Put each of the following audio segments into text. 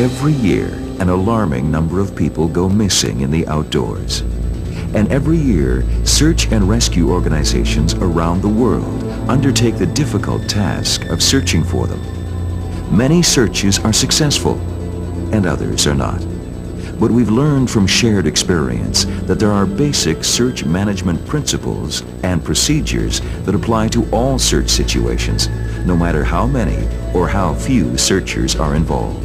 Every year, an alarming number of people go missing in the outdoors. And every year, search and rescue organizations around the world undertake the difficult task of searching for them. Many searches are successful, and others are not. But we've learned from shared experience that there are basic search management principles and procedures that apply to all search situations, no matter how many or how few searchers are involved.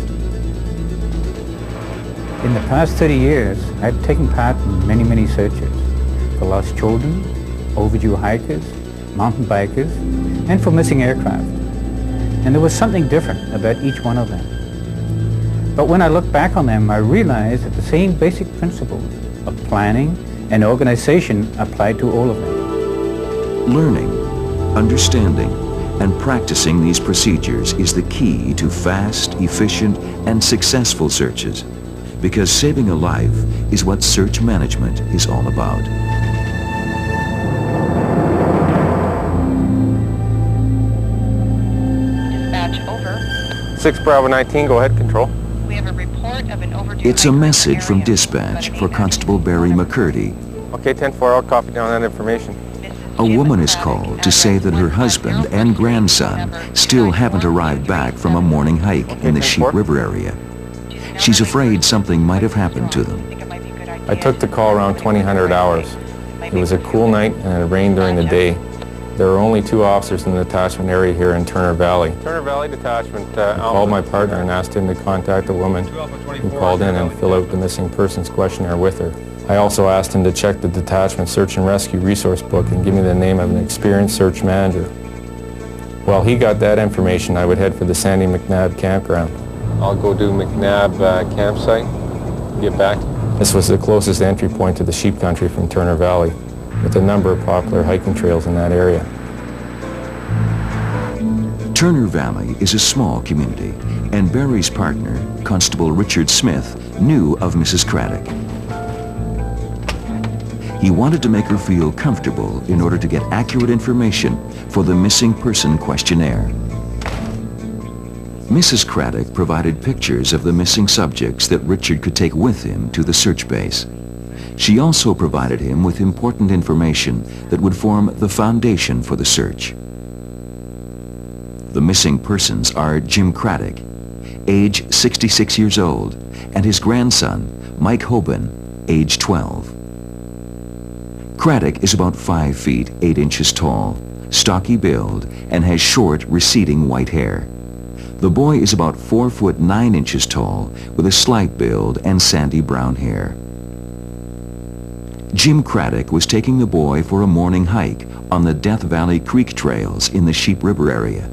In the past 30 years, I've taken part in many searches for lost children, overdue hikers, mountain bikers, and for missing aircraft. And there was something different about each one of them. But when I look back on them, I realize that the same basic principles of planning and organization apply to all of them. Learning, understanding, and practicing these procedures is the key to fast, efficient, and successful searches, because saving a life is what search management is all about. Dispatch over. 6 Bravo 19, go ahead, control. We have a report of an overdue It's a hiker message in from the area. dispatch for Constable Barry McCurdy. Okay, 10-4, I'll copy down that information. A woman is called to say that her husband and grandson still haven't arrived back from a morning hike in the Sheep River area. She's afraid something might have happened to them. I took the call around 2000 hours. It was a cool night and it rained during the day. There were only 2 officers in the detachment area here in Turner Valley. Turner Valley Detachment. I called my partner and asked him to contact a woman who called in and fill out the missing persons questionnaire with her. I also asked him to check the detachment search and rescue resource book and give me the name of an experienced search manager. While he got that information, I would head for the Sandy McNabb campground. I'll go do McNabb campsite, get back. This was the closest entry point to the sheep country from Turner Valley, with a number of popular hiking trails in that area. Turner Valley is a small community, and Barry's partner, Constable Richard Smith, knew of Mrs. Craddock. He wanted to make her feel comfortable in order to get accurate information for the missing person questionnaire. Mrs. Craddock provided pictures of the missing subjects that Richard could take with him to the search base. She also provided him with important information that would form the foundation for the search. The missing persons are Jim Craddock, age 66 years old, and his grandson, Mike Hoban, age 12. Craddock is about 5 feet 8 inches tall, stocky build, and has short, receding white hair. The boy is about 4 foot 9 inches tall, with a slight build and sandy brown hair. Jim Craddock was taking the boy for a morning hike on the Death Valley Creek trails in the Sheep River area.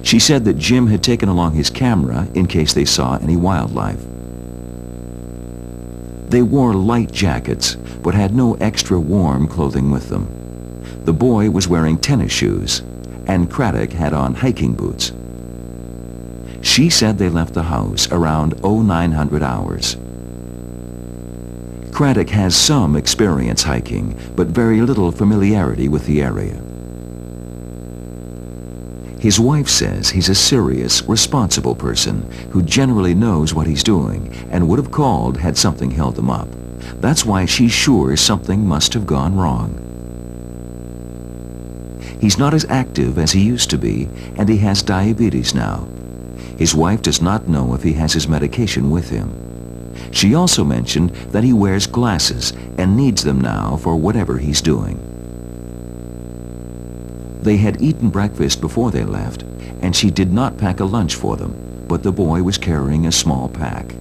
She said that Jim had taken along his camera in case they saw any wildlife. They wore light jackets, but had no extra warm clothing with them. The boy was wearing tennis shoes, and Craddock had on hiking boots. She said they left the house around 0900 hours. Craddock has some experience hiking, but very little familiarity with the area. His wife says he's a serious, responsible person who generally knows what he's doing and would have called had something held him up. That's why she's sure something must have gone wrong. He's not as active as he used to be, and he has diabetes now. His wife does not know if he has his medication with him. She also mentioned that he wears glasses and needs them now for whatever he's doing. They had eaten breakfast before they left, and she did not pack a lunch for them, but the boy was carrying a small pack.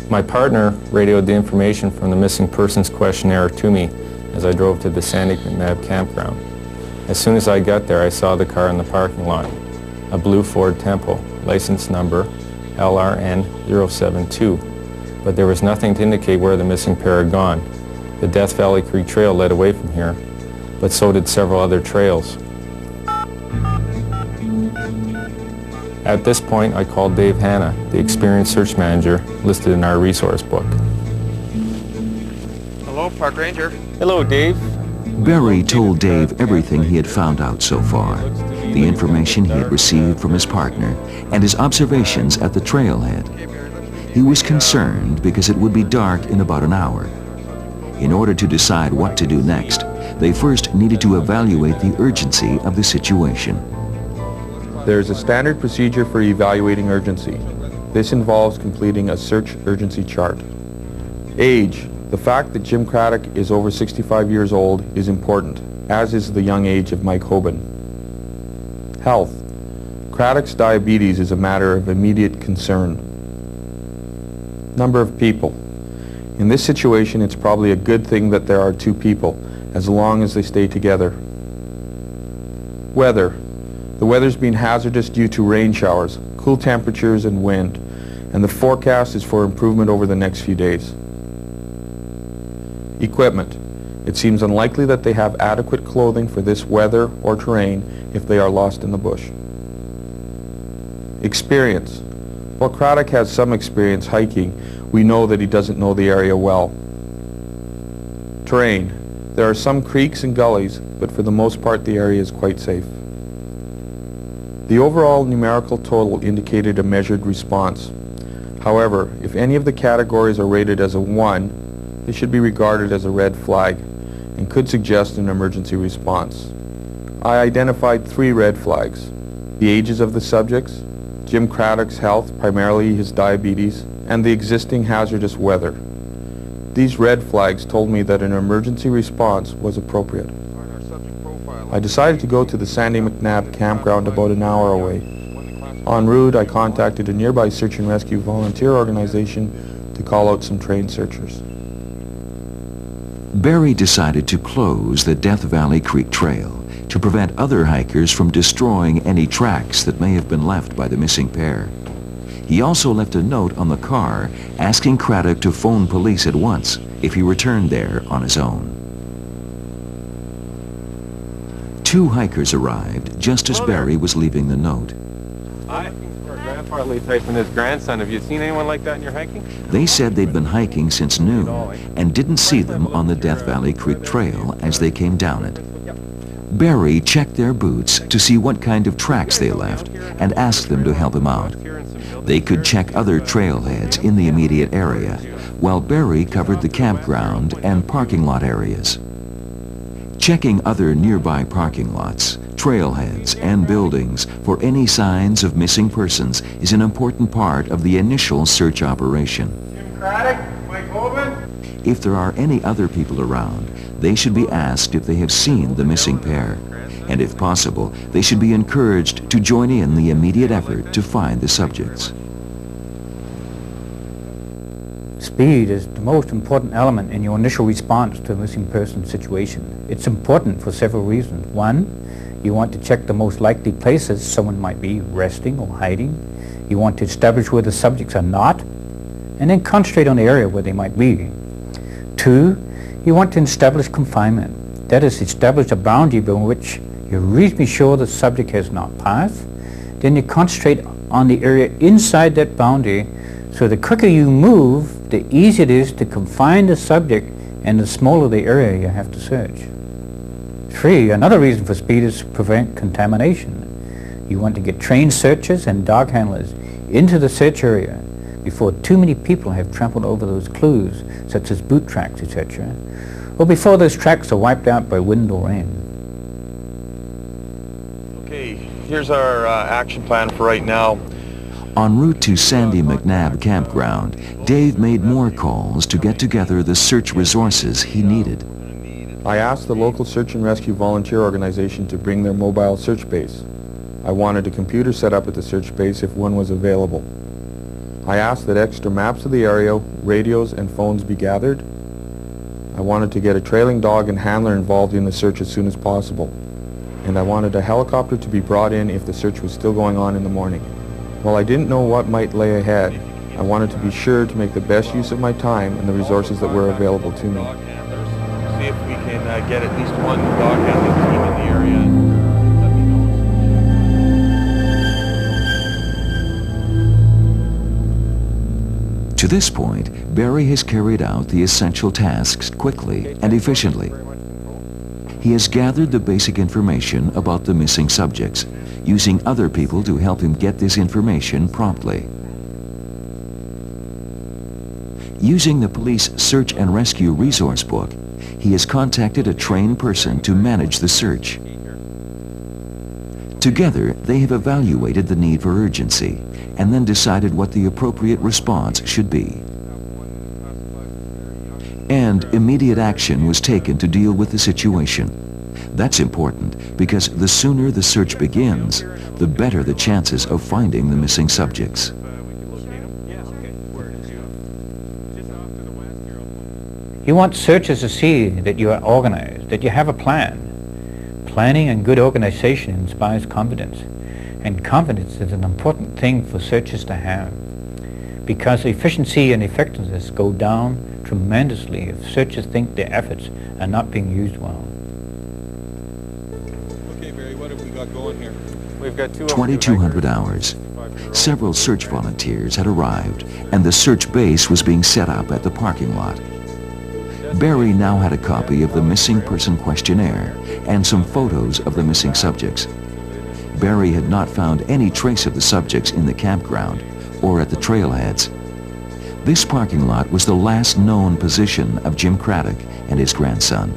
My partner radioed the information from the missing persons questionnaire to me as I drove to the Sandy McNabb campground. As soon as I got there, I saw the car in the parking lot, a blue Ford Tempo, license number LRN 072, but there was nothing to indicate where the missing pair had gone. The Death Valley Creek Trail led away from here, but so did several other trails. At this point, I called Dave Hanna, the experienced search manager listed in our resource book. Hello, Park Ranger. Hello, Dave. Barry told Dave everything he had found out so far, the information he had received from his partner, and his observations at the trailhead. He was concerned because it would be dark in about an hour. In order to decide what to do next, they first needed to evaluate the urgency of the situation. There is a standard procedure for evaluating urgency. This involves completing a search urgency chart. Age. The fact that Jim Craddock is over 65 years old is important, as is the young age of Mike Hoban. Health. Craddock's diabetes is a matter of immediate concern. Number of people. In this situation, it's probably a good thing that there are two people, as long as they stay together. Weather. The weather's been hazardous due to rain showers, cool temperatures and wind, and the forecast is for improvement over the next few days. Equipment. It seems unlikely that they have adequate clothing for this weather or terrain if they are lost in the bush. Experience. While Craddock has some experience hiking, we know that he doesn't know the area well. Terrain. There are some creeks and gullies, but for the most part the area is quite safe. The overall numerical total indicated a measured response. However, if any of the categories are rated as a 1, they should be regarded as a red flag and could suggest an emergency response. I identified 3 red flags: the ages of the subjects, Jim Craddock's health, primarily his diabetes, and the existing hazardous weather. These red flags told me that an emergency response was appropriate. I decided to go to the Sandy McNabb campground about an hour away. En route, I contacted a nearby search and rescue volunteer organization to call out some trained searchers. Barry decided to close the Death Valley Creek Trail to prevent other hikers from destroying any tracks that may have been left by the missing pair. He also left a note on the car asking Craddock to phone police at once if he returned there on his own. 2 hikers arrived just as Barry was leaving the note. I'm looking for a grandfatherly type and his grandson. Have you seen anyone like that in your hiking? They said they'd been hiking since noon and didn't see them on the Death Valley Creek Trail as they came down it. Barry checked their boots to see what kind of tracks they left and asked them to help him out. They could check other trailheads in the immediate area, while Barry covered the campground and parking lot areas. Checking other nearby parking lots, trailheads, and buildings for any signs of missing persons is an important part of the initial search operation. Jim Craddock, Mike Hoban. If there are any other people around, they should be asked if they have seen the missing pair, and if possible, they should be encouraged to join in the immediate effort to find the subjects. Speed is the most important element in your initial response to a missing person situation. It's important for several reasons. One, you want to check the most likely places someone might be resting or hiding. You want to establish where the subjects are not, and then concentrate on the area where they might be. 2, you want to establish confinement. That is, establish a boundary by which you're reasonably sure the subject has not passed. Then you concentrate on the area inside that boundary, so the quicker you move, the easier it is to confine the subject and the smaller the area you have to search. 3, another reason for speed is to prevent contamination. You want to get trained searchers and dog handlers into the search area before too many people have trampled over those clues, such as boot tracks, etc., or before those tracks are wiped out by wind or rain. Okay, here's our action plan for right now. En route to Sandy McNabb campground, Dave made more calls to get together the search resources he needed. I asked the local search and rescue volunteer organization to bring their mobile search base. I wanted a computer set up at the search base if one was available. I asked that extra maps of the area, radios, and phones be gathered. I wanted to get a trailing dog and handler involved in the search as soon as possible. And I wanted a helicopter to be brought in if the search was still going on in the morning. While I didn't know what might lay ahead, I wanted to be sure to make the best use of my time and the resources that were available to me. See if we can get at least one dog handling team in the area. Let me know. To this point, Barry has carried out the essential tasks quickly and efficiently. He has gathered the basic information about the missing subjects, using other people to help him get this information promptly. Using the police search and rescue resource book, he has contacted a trained person to manage the search. Together, they have evaluated the need for urgency and then decided what the appropriate response should be. And immediate action was taken to deal with the situation. That's important because the sooner the search begins, the better the chances of finding the missing subjects. You want searchers to see that you are organized, that you have a plan. Planning and good organization inspires confidence. And confidence is an important thing for searchers to have, because efficiency and effectiveness go down tremendously if searchers think their efforts are not being used well. Okay, Barry, what have we got going here? We've got 2,200 hours. Several search volunteers had arrived, and the search base was being set up at the parking lot. Barry now had a copy of the missing person questionnaire and some photos of the missing subjects. Barry had not found any trace of the subjects in the campground or at the trailheads. This parking lot was the last known position of Jim Craddock and his grandson.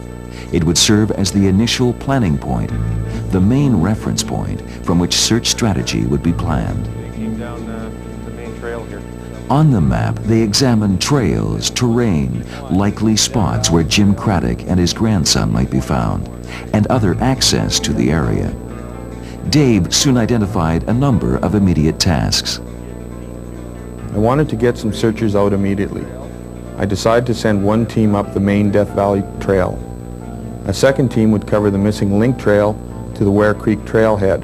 It would serve as the initial planning point, the main reference point from which search strategy would be planned. They came down the main trail here. On the map, they examined trails, terrain, likely spots where Jim Craddock and his grandson might be found, and other access to the area. Dave soon identified a number of immediate tasks. I wanted to get some searchers out immediately. I decided to send one team up the main Death Valley Trail. A second team would cover the missing link trail to the Ware Creek trailhead.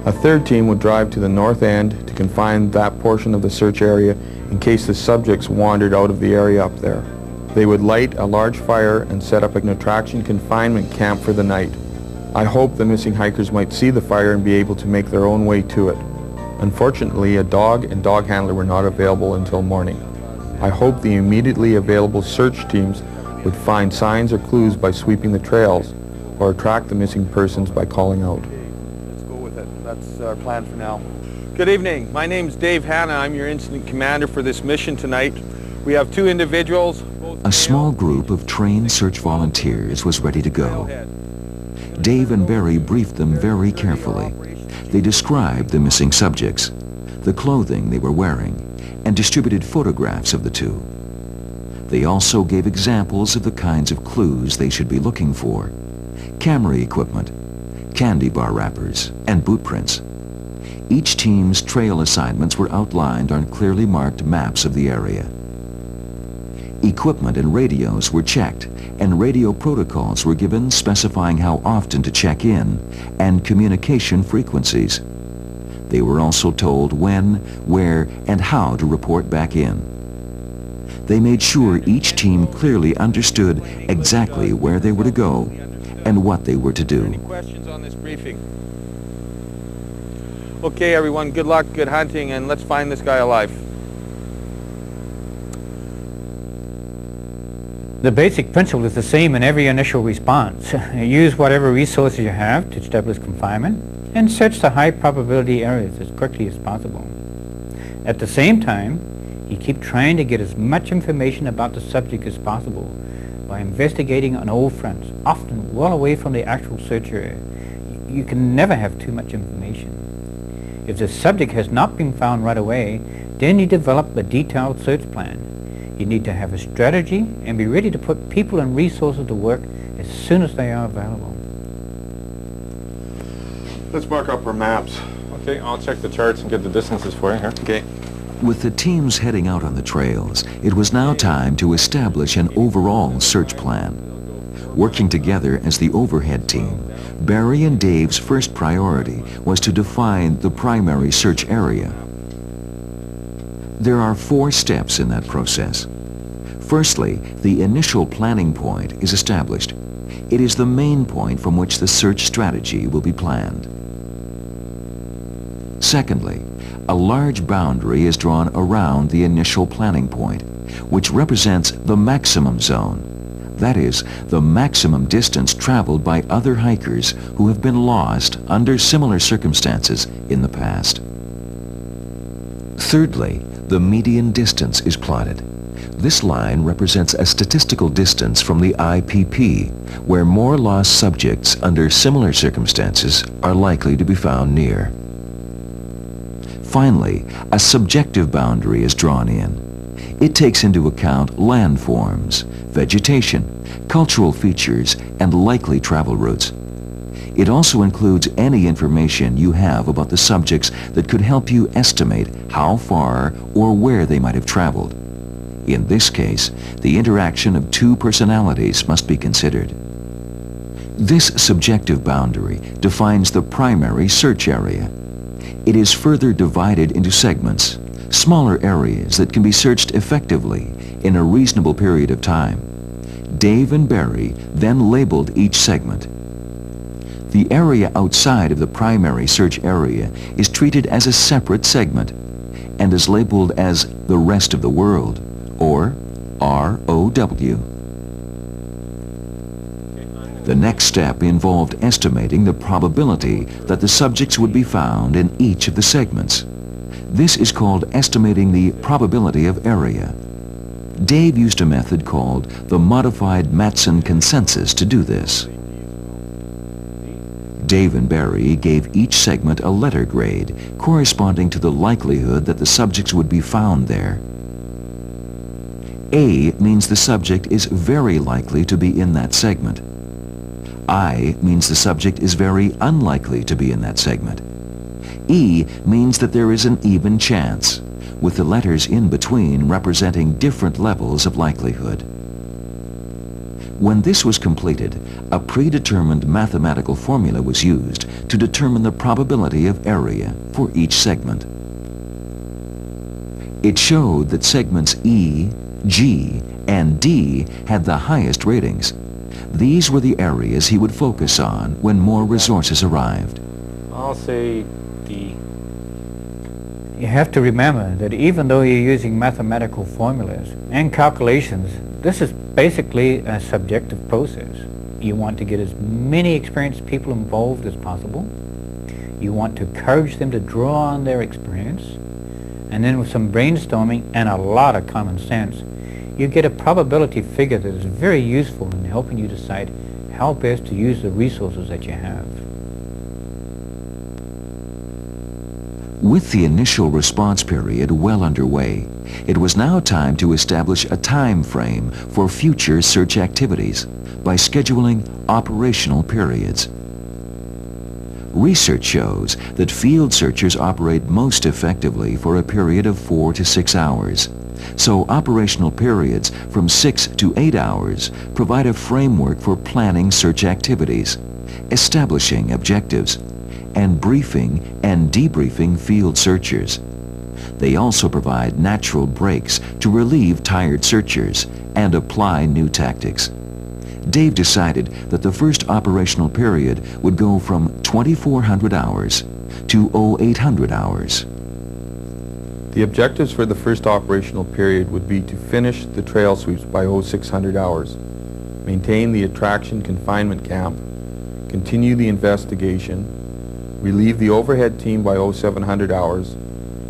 A third team would drive to the north end to confine that portion of the search area in case the subjects wandered out of the area up there. They would light a large fire and set up an attraction confinement camp for the night. I hoped the missing hikers might see the fire and be able to make their own way to it. Unfortunately, a dog and dog handler were not available until morning. I hoped the immediately available search teams would find signs or clues by sweeping the trails or track the missing persons by calling out. That's our plan for now. Good evening. My name's Dave Hanna. I'm your incident commander for this mission tonight. We have two individuals. A small group of trained search volunteers was ready to go. Dave and Barry briefed them very carefully. They described the missing subjects, the clothing they were wearing, and distributed photographs of the two. They also gave examples of the kinds of clues they should be looking for: camera equipment, candy bar wrappers, and boot prints. Each team's trail assignments were outlined on clearly marked maps of the area. Equipment and radios were checked, and radio protocols were given specifying how often to check in and communication frequencies. They were also told when, where, and how to report back in. They made sure each team clearly understood exactly where they were to go and what they were to do. Any questions on this briefing? Okay, everyone, good luck, good hunting, and let's find this guy alive. The basic principle is the same in every initial response. Use whatever resources you have to establish confinement and search the high probability areas as quickly as possible. At the same time, you keep trying to get as much information about the subject as possible by investigating on old fronts, often well away from the actual search area. You can never have too much information. If the subject has not been found right away, then you develop a detailed search plan. You need to have a strategy and be ready to put people and resources to work as soon as they are available. Let's mark up our maps. Okay, I'll check the charts and get the distances for you here. Okay. With the teams heading out on the trails, it was now time to establish an overall search plan. Working together as the overhead team, Barry and Dave's first priority was to define the primary search area. There are 4 steps in that process. Firstly, the initial planning point is established. It is the main point from which the search strategy will be planned. Secondly, a large boundary is drawn around the initial planning point, which represents the maximum zone. That is, the maximum distance traveled by other hikers who have been lost under similar circumstances in the past. Thirdly, the median distance is plotted. This line represents a statistical distance from the IPP, where more lost subjects under similar circumstances are likely to be found near. Finally, a subjective boundary is drawn in. It takes into account landforms, vegetation, cultural features, and likely travel routes. It also includes any information you have about the subjects that could help you estimate how far or where they might have traveled. In this case, the interaction of two personalities must be considered. This subjective boundary defines the primary search area. It is further divided into segments, smaller areas that can be searched effectively in a reasonable period of time. Dave and Barry then labeled each segment. The area outside of the primary search area is treated as a separate segment and is labeled as the rest of the world, or ROW. The next step involved estimating the probability that the subjects would be found in each of the segments. This is called estimating the probability of area. Dave used a method called the modified Matson consensus to do this. Dave and Barry gave each segment a letter grade corresponding to the likelihood that the subjects would be found there. A means the subject is very likely to be in that segment. I means the subject is very unlikely to be in that segment. E means that there is an even chance, with the letters in between representing different levels of likelihood. When this was completed, a predetermined mathematical formula was used to determine the probability of area for each segment. It showed that segments E, G, and D had the highest ratings. These were the areas he would focus on when more resources arrived. I'll say D. You have to remember that even though you're using mathematical formulas and calculations, this is basically a subjective process. You want to get as many experienced people involved as possible. You want to encourage them to draw on their experience. And then with some brainstorming and a lot of common sense, you get a probability figure that is very useful in helping you decide how best to use the resources that you have. With the initial response period well underway, it was now time to establish a time frame for future search activities by scheduling operational periods. Research shows that field searchers operate most effectively for a period of 4 to 6 hours. So operational periods from 6 to 8 hours provide a framework for planning search activities, establishing objectives, and briefing and debriefing field searchers. They also provide natural breaks to relieve tired searchers and apply new tactics. Dave decided that the first operational period would go from 2,400 hours to 0800 hours. The objectives for the first operational period would be to finish the trail sweeps by 0600 hours, maintain the attraction confinement camp, continue the investigation, relieve the overhead team by 0700 hours,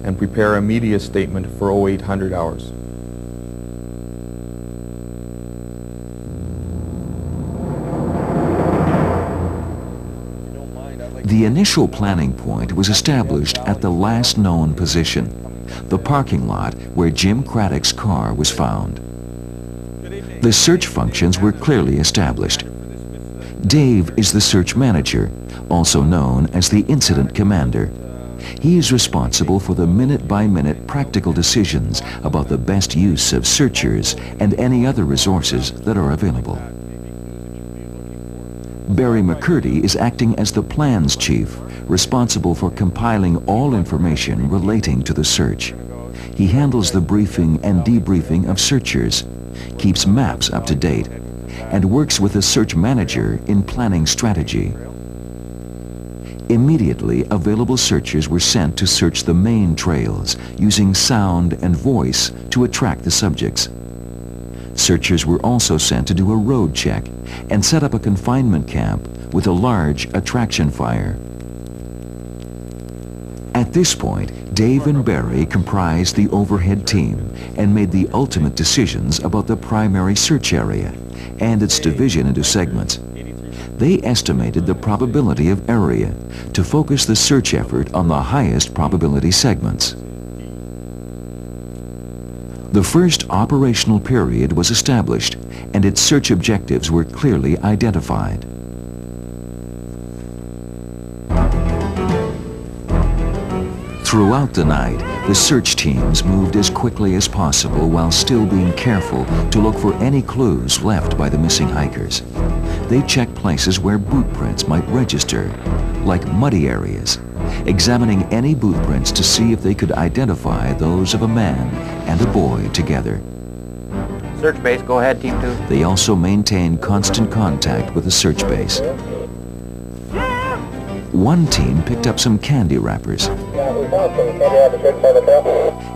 and prepare a media statement for 0800 hours. The initial planning point was established at the last known position, the parking lot where Jim Craddock's car was found. The search functions were clearly established. Dave is the search manager, also known as the incident commander. He is responsible for the minute-by-minute practical decisions about the best use of searchers and any other resources that are available. Barry McCurdy is acting as the plans chief, responsible for compiling all information relating to the search. He handles the briefing and debriefing of searchers, keeps maps up to date, and works with the search manager in planning strategy. Immediately, available searchers were sent to search the main trails using sound and voice to attract the subjects. Searchers were also sent to do a road check and set up a confinement camp with a large attraction fire. At this point, Dave and Barry comprised the overhead team and made the ultimate decisions about the primary search area and its division into segments. They estimated the probability of area to focus the search effort on the highest probability segments. The first operational period was established and its search objectives were clearly identified. Throughout the night, the search teams moved as quickly as possible while still being careful to look for any clues left by the missing hikers. They checked places where boot prints might register, like muddy areas, examining any boot prints to see if they could identify those of a man and a boy together. Search base, go ahead, Team 2. They also maintained constant contact with the search base. One team picked up some candy wrappers.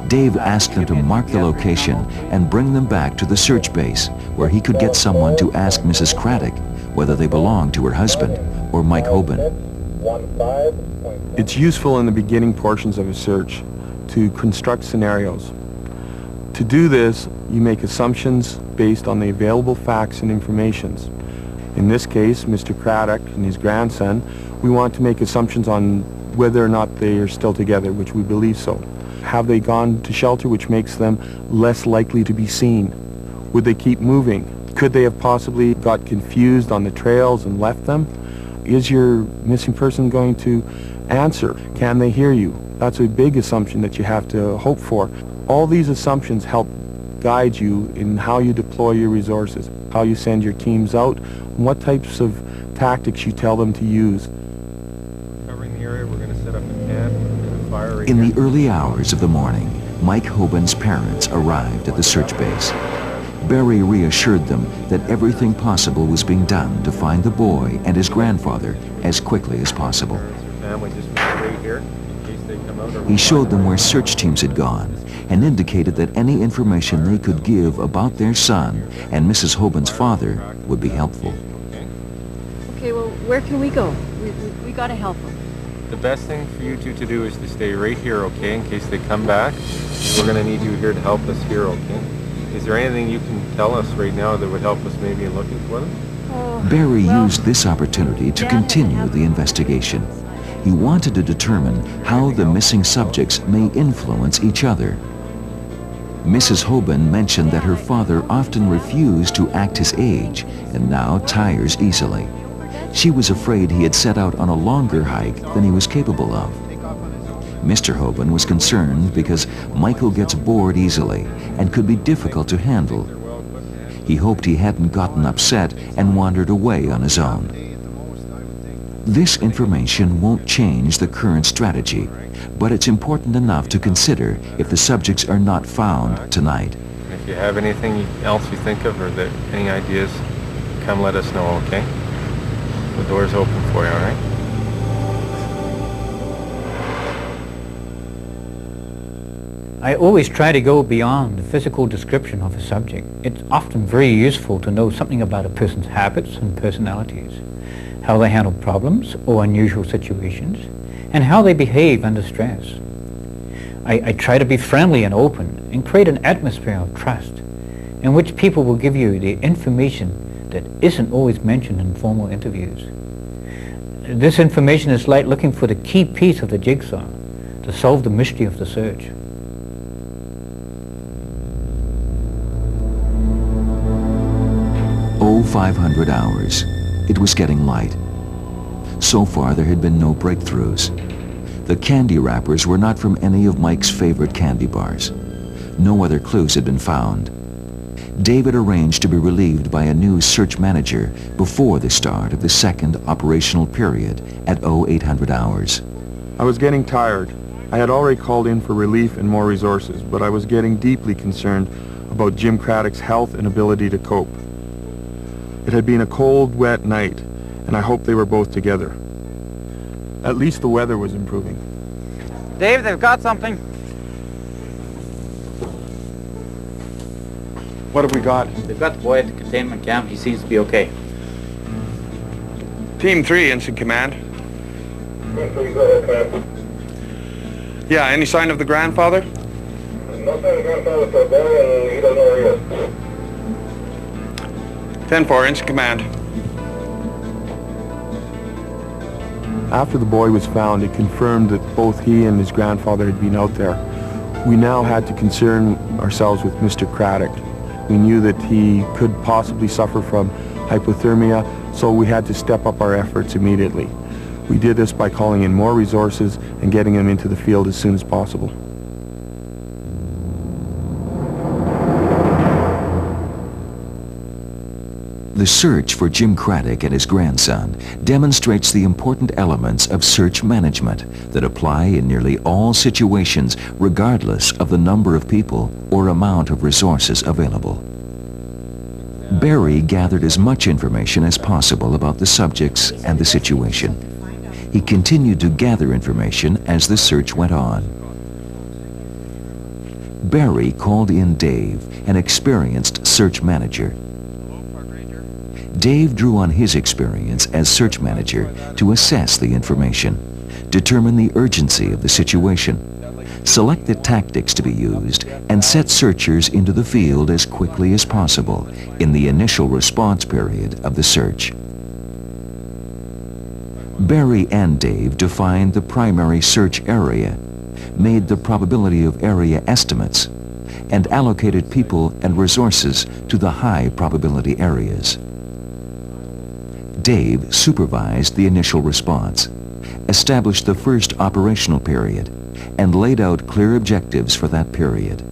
Dave asked them to mark the location and bring them back to the search base, where he could get someone to ask Mrs. Craddock whether they belonged to her husband or Mike Hoban. It's useful in the beginning portions of a search to construct scenarios. To do this, you make assumptions based on the available facts and informations. In this case, Mr. Craddock and his grandson, we want to make assumptions on whether or not they are still together, which we believe so. Have they gone to shelter, which makes them less likely to be seen? Would they keep moving? Could they have possibly got confused on the trails and left them? Is your missing person going to answer? Can they hear you? That's a big assumption that you have to hope for. All these assumptions help guide you in how you deploy your resources, how you send your teams out, and what types of tactics you tell them to use. Covering the area, we're going to set up a camp and a fire right In here. the early hours of the morning, Mike Hoban's parents arrived at the search base. Barry reassured them that everything possible was being done to find the boy and his grandfather as quickly as possible. Family just moved right here in case they come out. Or He showed them where search teams had gone and indicated that any information they could give about their son and Mrs. Hoban's father would be helpful. Okay, well, where can we go? We gotta help them. The best thing for you two to do is to stay right here, okay, in case they come back. We're going to need you here to help us here, okay? Is there anything you can tell us right now that would help us maybe in looking for them? Barry used this opportunity to continue the investigation. He wanted to determine how the missing subjects may influence each other. Mrs. Hoban mentioned that her father often refused to act his age and now tires easily. She was afraid he had set out on a longer hike than he was capable of. Mr. Hoban was concerned because Michael gets bored easily and could be difficult to handle. He hoped he hadn't gotten upset and wandered away on his own. This information won't change the current strategy, but it's important enough to consider if the subjects are not found tonight. If you have anything else you think of or that any ideas, come let us know, okay? The door's open for you, all right? I always try to go beyond the physical description of a subject. It's often very useful to know something about a person's habits and personalities, how they handle problems or unusual situations, and how they behave under stress. I try to be friendly and open and create an atmosphere of trust in which people will give you the information that isn't always mentioned in formal interviews. This information is like looking for the key piece of the jigsaw to solve the mystery of the search. Oh, 500 hours. It was getting light. So far, there had been no breakthroughs. The candy wrappers were not from any of Mike's favorite candy bars. No other clues had been found. David arranged to be relieved by a new search manager before the start of the second operational period at 0800 hours. I was getting tired. I had already called in for relief and more resources, but I was getting deeply concerned about Jim Craddock's health and ability to cope. It had been a cold, wet night, and I hoped they were both together. At least the weather was improving. Dave, they've got something. What have we got? They've got the boy at the containment camp. He seems to be okay. Team 3, Instant Command. Team 3, go ahead, command. Yeah, any sign of the grandfather? No sign of grandfather for a boy, and he doesn't know where he is. 10-4, Instant Command. After the boy was found, it confirmed that both he and his grandfather had been out there. We now had to concern ourselves with Mr. Craddock. We knew that he could possibly suffer from hypothermia, so we had to step up our efforts immediately. We did this by calling in more resources and getting him into the field as soon as possible. The search for Jim Craddock and his grandson demonstrates the important elements of search management that apply in nearly all situations regardless of the number of people or amount of resources available. Barry gathered as much information as possible about the subjects and the situation. He continued to gather information as the search went on. Barry called in Dave, an experienced search manager. Dave drew on his experience as search manager to assess the information, determine the urgency of the situation, select the tactics to be used, and set searchers into the field as quickly as possible in the initial response period of the search. Barry and Dave defined the primary search area, made the probability of area estimates, and allocated people and resources to the high probability areas. Dave supervised the initial response, established the first operational period, and laid out clear objectives for that period.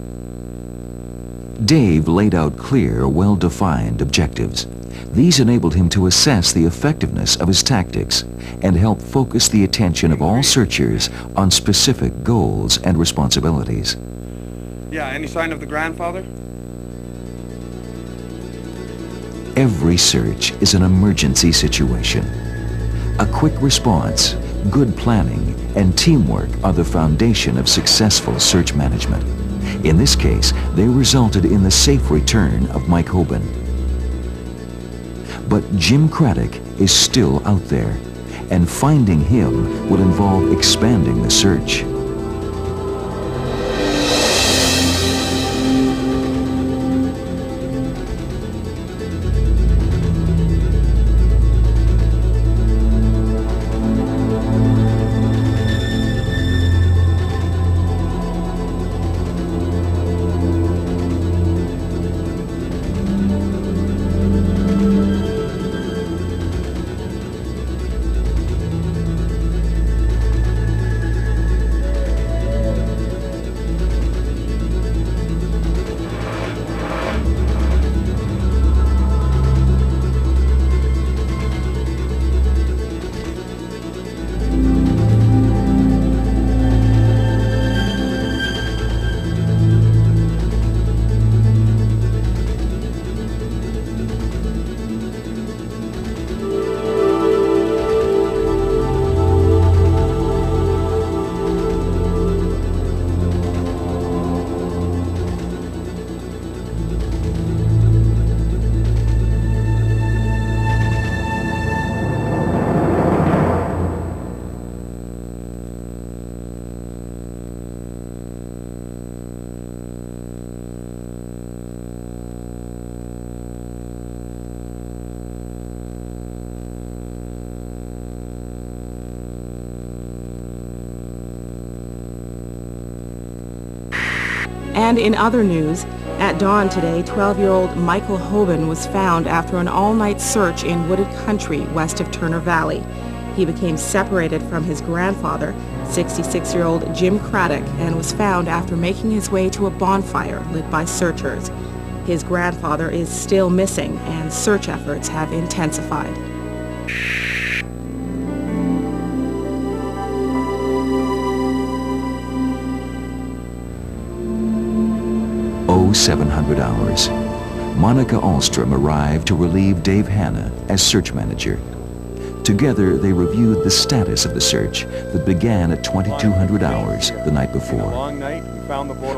Dave laid out clear, well-defined objectives. These enabled him to assess the effectiveness of his tactics and help focus the attention of all searchers on specific goals and responsibilities. Yeah, any sign of the grandfather? Every search is an emergency situation. A quick response, good planning, and teamwork are the foundation of successful search management. In this case, they resulted in the safe return of Mike Hoban. But Jim Craddock is still out there, and finding him will involve expanding the search. And in other news, at dawn today, 12-year-old Michael Hoban was found after an all-night search in wooded country west of Turner Valley. He became separated from his grandfather, 66-year-old Jim Craddock, and was found after making his way to a bonfire lit by searchers. His grandfather is still missing, and search efforts have intensified. 0700 hours. Monica Ahlstrom arrived to relieve Dave Hanna as search manager. Together, they reviewed the status of the search that began at 2200 hours the night before.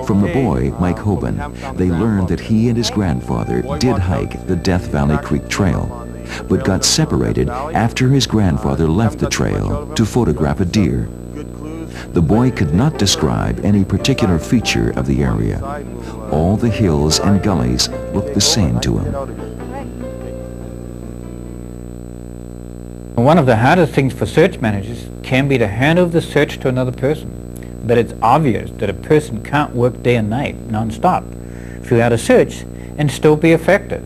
From the boy, Mike Hoban, they learned that he and his grandfather did hike the Death Valley Creek Trail, but got separated after his grandfather left the trail to photograph a deer. The boy could not describe any particular feature of the area. All the hills and gullies looked the same to him. One of the hardest things for search managers can be to hand over the search to another person. But it's obvious that a person can't work day and night, non-stop, throughout a search and still be effective.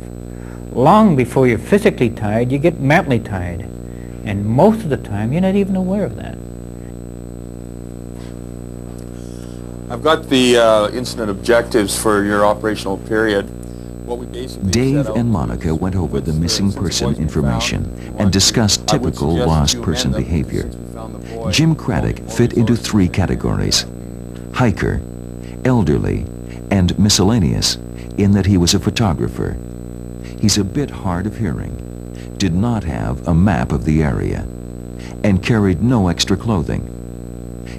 Long before you're physically tired, you get mentally tired. And most of the time, you're not even aware of that. I've got the incident objectives for your operational period. What we basically Dave and Monica went over the missing person information and discussed typical lost person behavior. Jim Craddock fit into 3 categories: hiker, elderly, and miscellaneous, in that he was a photographer. He's a bit hard of hearing, did not have a map of the area, and carried no extra clothing.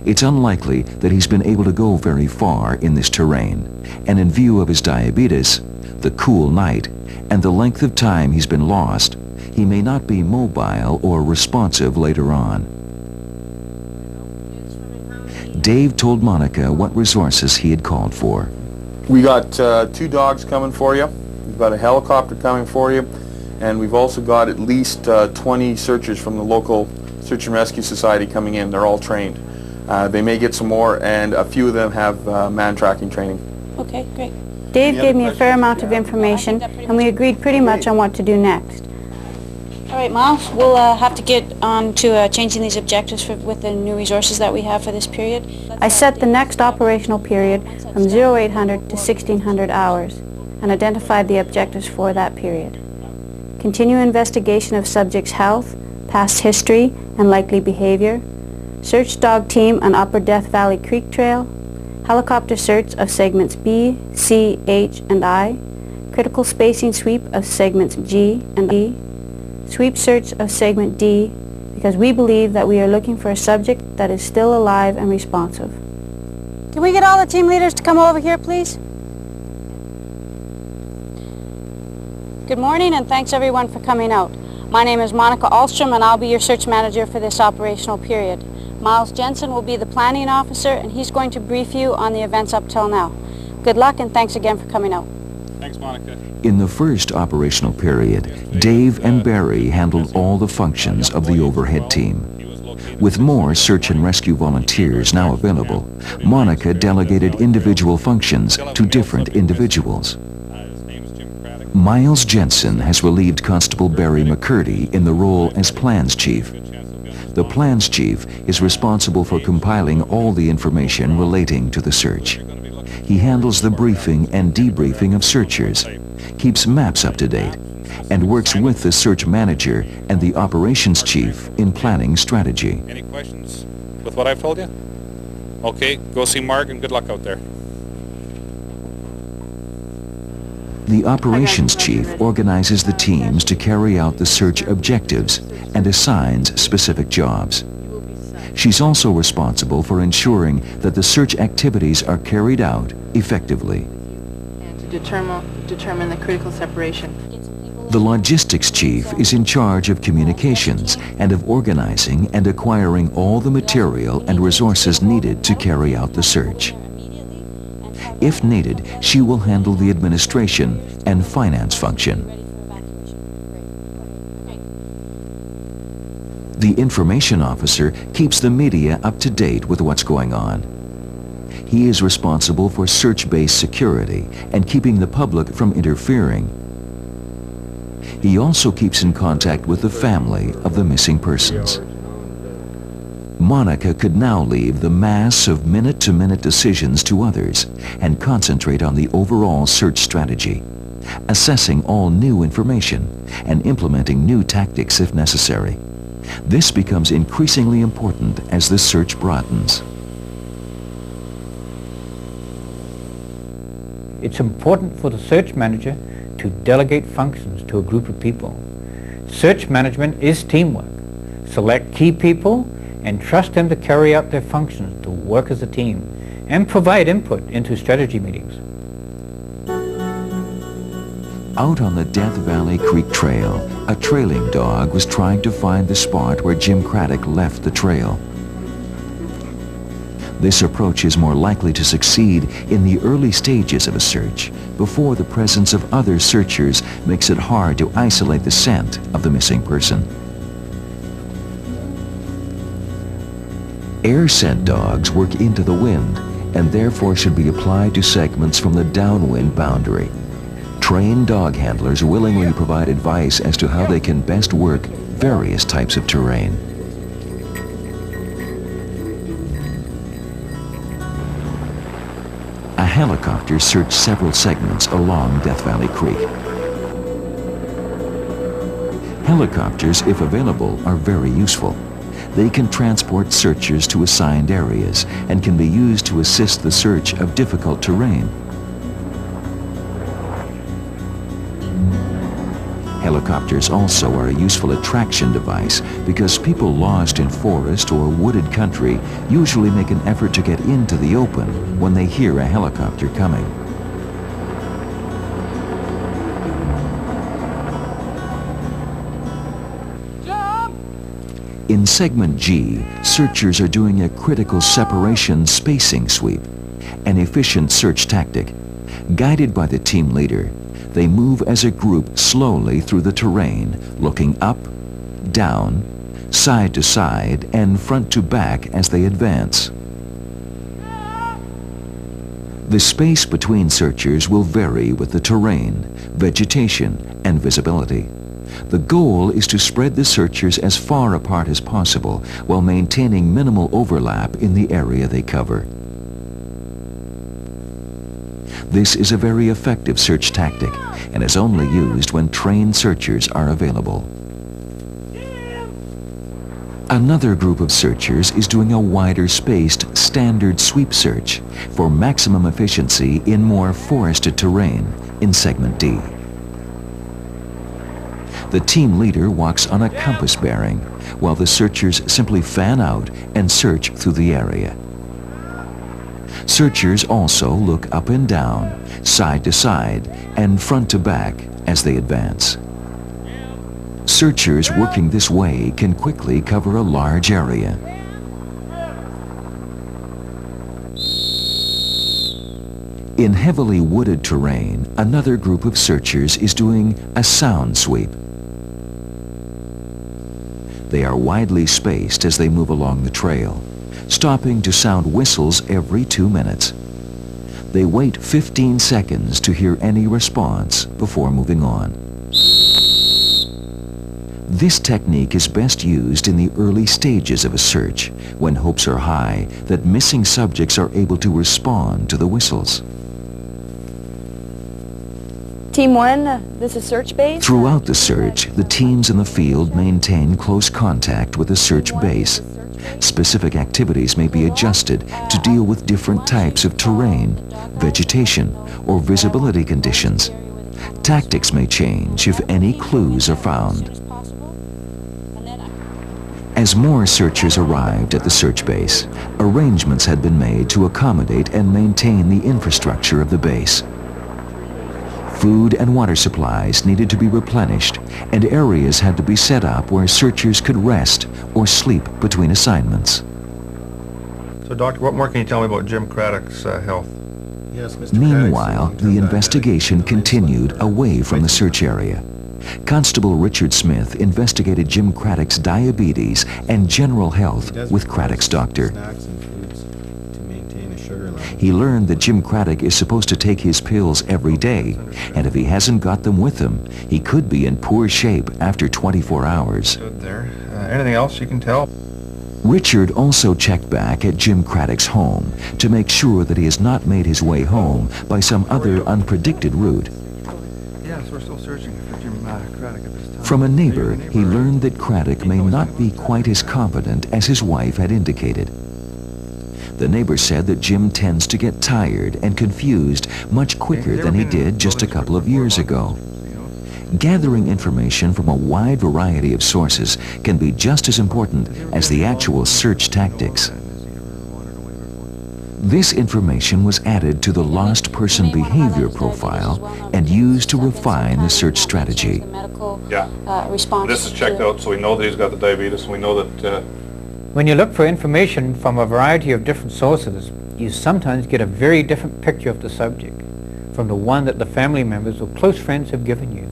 It's unlikely that he's been able to go very far in this terrain, and in view of his diabetes, the cool night, and the length of time he's been lost, he may not be mobile or responsive later on. Dave told Monica what resources he had called for. We got 2 dogs coming for you. We've got a helicopter coming for you, and we've also got at least 20 searchers from the local Search and Rescue Society coming in. They're all trained. They may get some more, and a few of them have man-tracking training. Okay, great. Dave gave me a fair amount of information, and we agreed pretty much on what to do next. All right, Miles, we'll have to get on to changing these objectives with the new resources that we have for this period. I set the next operational period from 0800 to 1600 hours and identified the objectives for that period. Continue investigation of subject's health, past history, and likely behavior. Search dog team on Upper Death Valley Creek Trail. Helicopter search of segments B, C, H, and I. Critical spacing sweep of segments G and E. Sweep search of segment D, because we believe that we are looking for a subject that is still alive and responsive. Can we get all the team leaders to come over here, please? Good morning, and thanks everyone for coming out. My name is Monica Ahlstrom, and I'll be your search manager for this operational period. Miles Jensen will be the planning officer, and he's going to brief you on the events up till now. Good luck, and thanks again for coming out. Thanks, Monica. In the first operational period, Dave and Barry handled all the functions of the overhead team. With more search and rescue volunteers now available, Monica delegated individual functions to different individuals. Miles Jensen has relieved Constable Barry McCurdy in the role as Plans Chief. The Plans Chief is responsible for compiling all the information relating to the search. He handles the briefing and debriefing of searchers, keeps maps up to date, and works with the search manager and the operations chief in planning strategy. Any questions with what I've told you? Okay, go see Mark and good luck out there. The operations chief organizes the teams to carry out the search objectives and assigns specific jobs. She's also responsible for ensuring that the search activities are carried out effectively. And to determine the critical separation. The logistics chief is in charge of communications and of organizing and acquiring all the material and resources needed to carry out the search. If needed, she will handle the administration and finance function. The information officer keeps the media up to date with what's going on. He is responsible for search-based security and keeping the public from interfering. He also keeps in contact with the family of the missing persons. Monica could now leave the mass of minute-to-minute decisions to others and concentrate on the overall search strategy, assessing all new information and implementing new tactics if necessary. This becomes increasingly important as the search broadens. It's important for the search manager to delegate functions to a group of people. Search management is teamwork. select key people, and trust them to carry out their functions, to work as a team, and provide input into strategy meetings. Out on the Death Valley Creek Trail, a trailing dog was trying to find the spot where Jim Craddock left the trail. This approach is more likely to succeed in the early stages of a search, before the presence of other searchers makes it hard to isolate the scent of the missing person. Air scent dogs work into the wind and therefore should be applied to segments from the downwind boundary. Trained dog handlers willingly provide advice as to how they can best work various types of terrain. A helicopter searched several segments along Death Valley Creek. Helicopters, if available, are very useful. They can transport searchers to assigned areas and can be used to assist the search of difficult terrain. Helicopters also are a useful attraction device because people lost in forest or wooded country usually make an effort to get into the open when they hear a helicopter coming. In segment G, searchers are doing a critical separation spacing sweep, an efficient search tactic. Guided by the team leader, they move as a group slowly through the terrain, looking up, down, side to side, and front to back as they advance. The space between searchers will vary with the terrain, vegetation, and visibility. The goal is to spread the searchers as far apart as possible while maintaining minimal overlap in the area they cover. This is a very effective search tactic and is only used when trained searchers are available. Another group of searchers is doing a wider spaced standard sweep search for maximum efficiency in more forested terrain in segment D. The team leader walks on a compass bearing while the searchers simply fan out and search through the area. Searchers also look up and down, side to side, and front to back as they advance. Searchers working this way can quickly cover a large area. In heavily wooded terrain, another group of searchers is doing a sound sweep. They are widely spaced as they move along the trail, stopping to sound whistles every 2 minutes. They wait 15 seconds to hear any response before moving on. This technique is best used in the early stages of a search, when hopes are high that missing subjects are able to respond to the whistles. Team 1, this is search base? Throughout the search, the teams in the field maintain close contact with the search base. Specific activities may be adjusted to deal with different types of terrain, vegetation, or visibility conditions. Tactics may change if any clues are found. As more searchers arrived at the search base, arrangements had been made to accommodate and maintain the infrastructure of the base. Food and water supplies needed to be replenished, and areas had to be set up where searchers could rest or sleep between assignments. So, Doctor, what more can you tell me about Jim Craddock's health? Yes, Mr. Meanwhile, the investigation continued away from the search area. Constable Richard Smith investigated Jim Craddock's diabetes and general health with Craddock's doctor. He learned that Jim Craddock is supposed to take his pills every day, and if he hasn't got them with him, he could be in poor shape after 24 hours. Good there. Anything else you can tell? Richard also checked back at Jim Craddock's home to make sure that he has not made his way home by some other unpredicted route. Yes, we're still searching for Jim Craddock at this time. From a neighbor, he learned that Craddock may not be quite as competent as his wife had indicated. The neighbor said that Jim tends to get tired and confused much quicker than he did just a couple of years ago. Gathering information from a wide variety of sources can be just as important as the actual search tactics. This information was added to the lost person behavior profile and used to refine the search strategy. Yeah. This is checked out, so we know that he's got the diabetes, and we know that... When you look for information from a variety of different sources, you sometimes get a very different picture of the subject from the one that the family members or close friends have given you.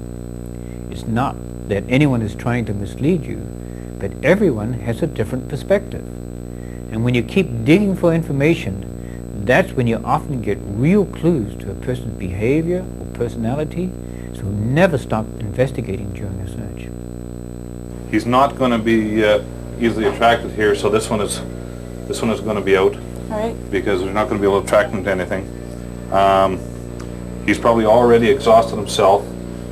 It's not that anyone is trying to mislead you, but everyone has a different perspective. And when you keep digging for information, that's when you often get real clues to a person's behavior or personality, so never stop investigating during a search. He's not going to be easily attracted here, so this one is going to be out. All right. Because we're not going to be able to attract him to anything. He's probably already exhausted himself,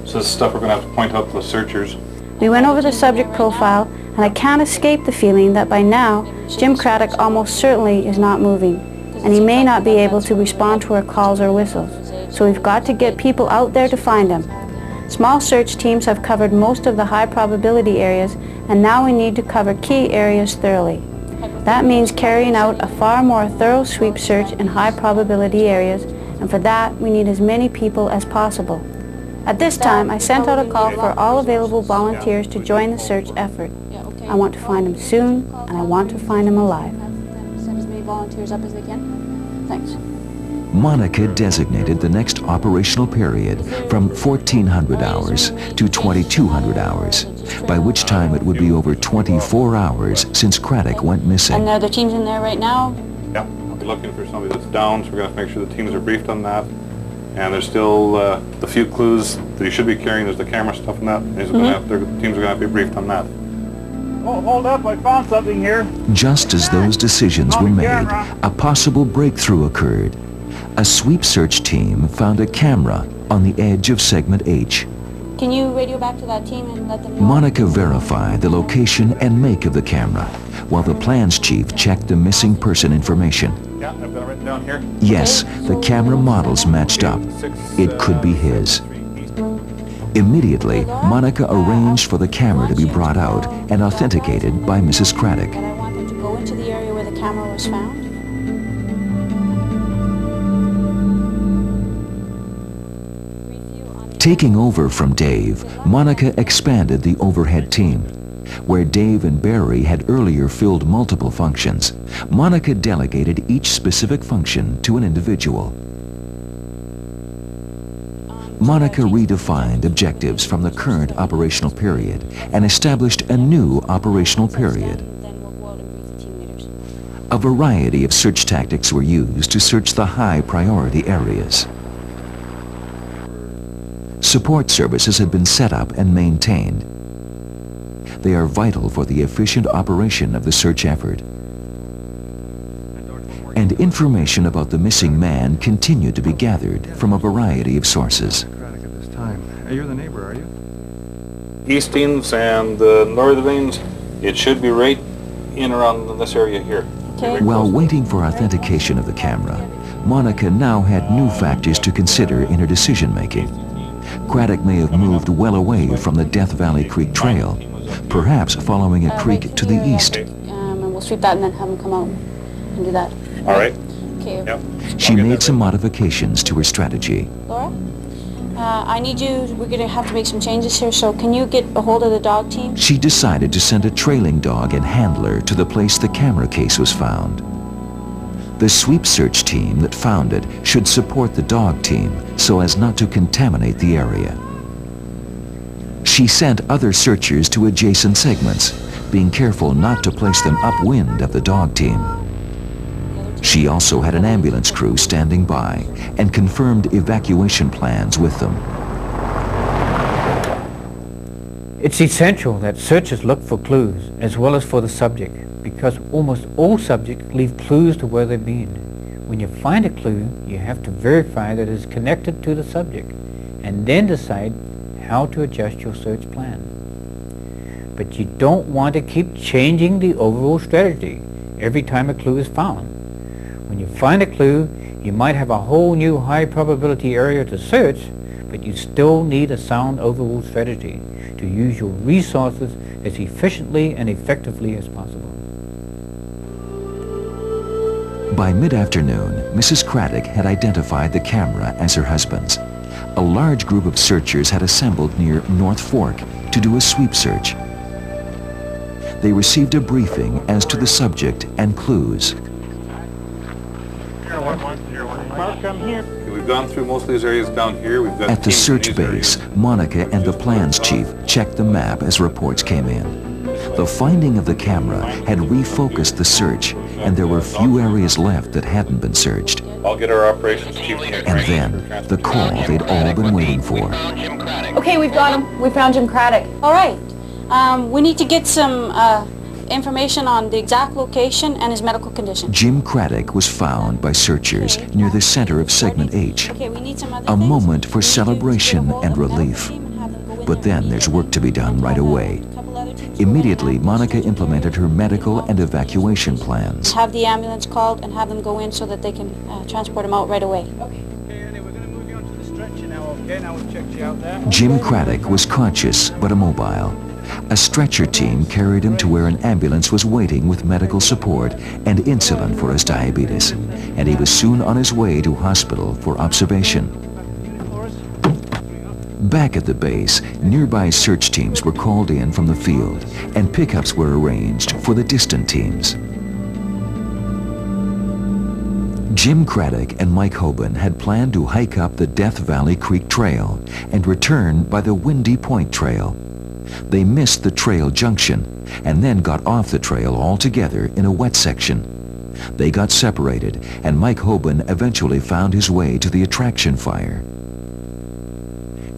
so this is stuff we're going to have to point out to the searchers. We went over the subject profile, and I can't escape the feeling that by now, Jim Craddock almost certainly is not moving, and he may not be able to respond to our calls or whistles. So we've got to get people out there to find him. Small search teams have covered most of the high probability areas, and now we need to cover key areas thoroughly. That means carrying out a far more thorough sweep search in high probability areas, and for that we need as many people as possible. At this time, I sent out a call for all available volunteers to join the search effort. I want to find him soon, and I want to find him alive. Send as many volunteers up as they can. Thanks. Monica designated the next operational period from 1,400 hours to 2,200 hours, by which time it would be over 24 hours since Craddock went missing. And are there teams in there right now? Yeah, we'll be looking for somebody that's down, so we're going to make sure the teams are briefed on that. And there's still the few clues that he should be carrying. There's the camera stuff and that. The teams are going to have to be briefed on that. Oh, hold up, I found something here. Just as those decisions were made, a possible breakthrough occurred. A sweep search team found a camera on the edge of segment H. Can you radio back to that team and let them know? Monica verified the location and make of the camera, while the plans chief checked the missing person information. Yeah, I've got it written down here. Yes, the camera models matched up. It could be his. Immediately, Monica arranged for the camera to be brought out and authenticated by Mrs. Craddock. And I want them to go into the area where the camera was found. Taking over from Dave, Monica expanded the overhead team. Where Dave and Barry had earlier filled multiple functions, Monica delegated each specific function to an individual. Monica redefined objectives from the current operational period and established a new operational period. A variety of search tactics were used to search the high priority areas. Support services had been set up and maintained. They are vital for the efficient operation of the search effort. And information about the missing man continued to be gathered from a variety of sources. You're the neighbor, are you? Eastings and the Northerlings, it should be right in around this area here. Okay. While waiting for authentication of the camera, Monica now had new factors to consider in her decision-making. Craddock may have moved well away from the Death Valley Creek Trail, perhaps following a creek to the east. And we'll sweep that and then have them come out and do that. All right. Okay. Yep. She made some modifications to her strategy. Laura? I need you, we're going to have to make some changes here, so can you get a hold of the dog team? She decided to send a trailing dog and handler to the place the camera case was found. The sweep search team that found it should support the dog team so as not to contaminate the area. She sent other searchers to adjacent segments, being careful not to place them upwind of the dog team. She also had an ambulance crew standing by and confirmed evacuation plans with them. It's essential that searchers look for clues as well as for the subject, because almost all subjects leave clues to where they've been. When you find a clue, you have to verify that it is connected to the subject and then decide how to adjust your search plan. But you don't want to keep changing the overall strategy every time a clue is found. When you find a clue, you might have a whole new high probability area to search, but you still need a sound overall strategy to use your resources as efficiently and effectively as possible. By mid-afternoon, Mrs. Craddock had identified the camera as her husband's. A large group of searchers had assembled near North Fork to do a sweep search. They received a briefing as to the subject and clues. Mark, come here. Okay, we've gone through most of these areas down here. We've got At the teams in search these base, areas. Monica and the plans chief checked the map as reports came in. The finding of the camera had refocused the search, and there were few areas left that hadn't been searched. I'll get our operations chief in. And then, the call they'd all been waiting for. Okay, we've got him. We found Jim Craddock. All right. We need to get some information on the exact location and his medical condition. Jim Craddock was found by searchers near the center of Segment H. Okay, we need some other A things. moment for We need to celebration get a hold and of the medical relief. team and have them go in But there then there's work to be done and right have away. a couple other teams go in Immediately, and Monica implemented her medical and evacuation plans. have the ambulance called and have them go in so that they can transport him out right away. Okay, Andy, we're going to move you onto the stretcher now, okay? Now we've checked you out there. Jim Craddock was conscious but immobile. A stretcher team carried him to where an ambulance was waiting with medical support and insulin for his diabetes, and he was soon on his way to hospital for observation. Back at the base, nearby search teams were called in from the field, and pickups were arranged for the distant teams. Jim Craddock and Mike Hoban had planned to hike up the Death Valley Creek Trail and return by the Windy Point Trail. They missed the trail junction and then got off the trail altogether in a wet section. They got separated, and Mike Hoban eventually found his way to the attraction fire.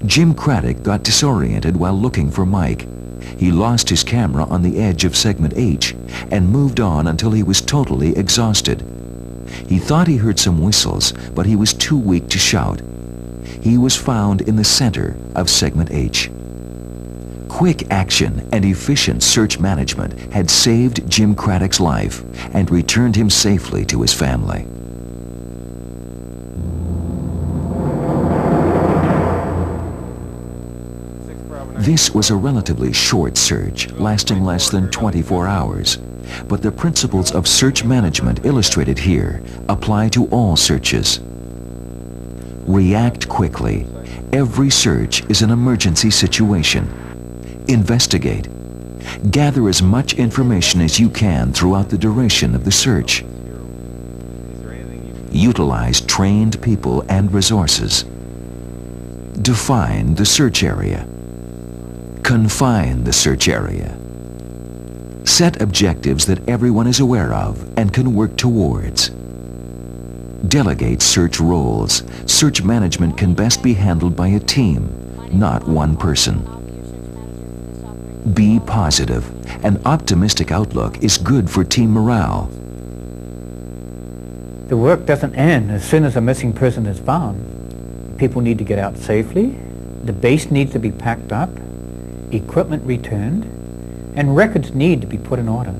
Jim Craddock got disoriented while looking for Mike. He lost his camera on the edge of Segment H and moved on until he was totally exhausted. He thought he heard some whistles, but he was too weak to shout. He was found in the center of Segment H. Quick action and efficient search management had saved Jim Craddock's life and returned him safely to his family. This was a relatively short search, lasting less than 24 hours. But the principles of search management illustrated here apply to all searches. React quickly. Every search is an emergency situation. Investigate. Gather as much information as you can throughout the duration of the search. Utilize trained people and resources. Define the search area. Confine the search area. Set objectives that everyone is aware of and can work towards. Delegate search roles. Search management can best be handled by a team, not one person. Be positive. An optimistic outlook is good for team morale. The work doesn't end as soon as a missing person is found. People need to get out safely, the base needs to be packed up, equipment returned, and records need to be put in order.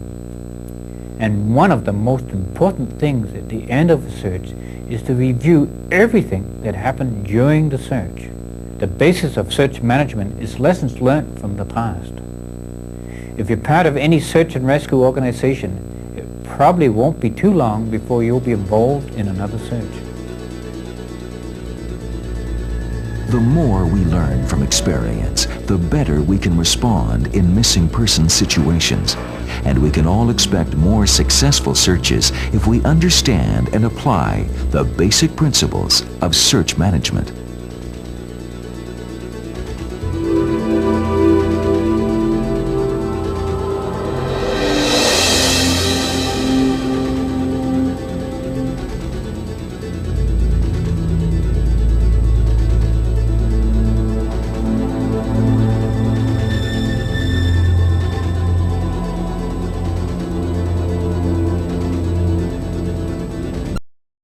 And one of the most important things at the end of the search is to review everything that happened during the search. The basis of search management is lessons learned from the past. If you're part of any search and rescue organization, it probably won't be too long before you'll be involved in another search. The more we learn from experience, the better we can respond in missing person situations. And we can all expect more successful searches if we understand and apply the basic principles of search management.